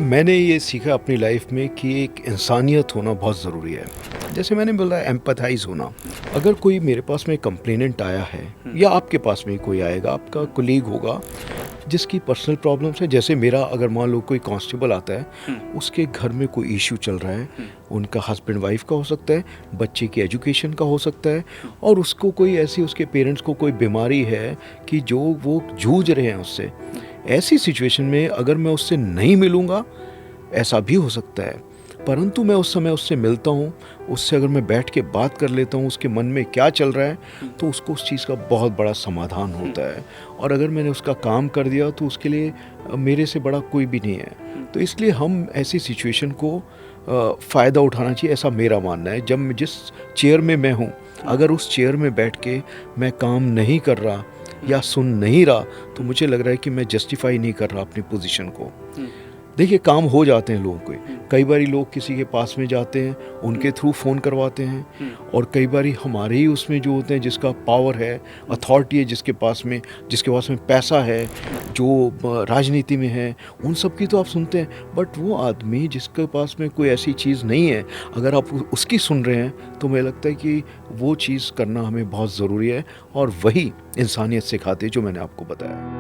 मैंने ये सीखा अपनी लाइफ में कि एक इंसानियत होना बहुत ज़रूरी है। जैसे मैंने बोला एम्पैथाइज़ होना। अगर कोई मेरे पास में कंप्लेनेंट आया है या आपके पास में कोई आएगा, आपका कोलीग होगा जिसकी पर्सनल प्रॉब्लम्स है, जैसे मेरा अगर मान लो कोई कांस्टेबल आता है, उसके घर में कोई इशू चल रहा है, उनका हस्बैंड वाइफ का हो सकता है, बच्चे की एजुकेशन का हो सकता है, और उसको कोई ऐसी उसके पेरेंट्स को कोई बीमारी है कि जो वो जूझ रहे हैं उससे। ऐसी सिचुएशन में अगर मैं उससे नहीं मिलूँगा, ऐसा भी हो सकता है, परंतु मैं उस समय उससे मिलता हूँ, उससे अगर मैं बैठ के बात कर लेता हूँ, उसके मन में क्या चल रहा है, तो उसको उस चीज़ का बहुत बड़ा समाधान होता है। और अगर मैंने उसका काम कर दिया तो उसके लिए मेरे से बड़ा कोई भी नहीं है। तो इसलिए हम ऐसी सिचुएशन को फ़ायदा उठाना चाहिए, ऐसा मेरा मानना है। जब जिस चेयर में मैं हूँ, अगर उस चेयर में बैठ के मैं काम नहीं कर रहा या सुन नहीं रहा, तो मुझे लग रहा है कि मैं जस्टिफाई नहीं कर रहा अपनी पोजीशन को। देखिए, काम हो जाते हैं लोगों के। कई बारी लोग किसी के पास में जाते हैं, उनके थ्रू फ़ोन करवाते हैं, और कई बारी हमारे ही उसमें जो होते हैं, जिसका पावर है, अथॉरिटी है, जिसके पास में पैसा है, जो राजनीति में है, उन सब की तो आप सुनते हैं। बट वो आदमी जिसके पास में कोई ऐसी चीज़ नहीं है, अगर आप उसकी सुन रहे हैं, तो मुझे लगता है कि वो चीज़ करना हमें बहुत ज़रूरी है, और वही इंसानियत सिखाती है जो मैंने आपको बताया।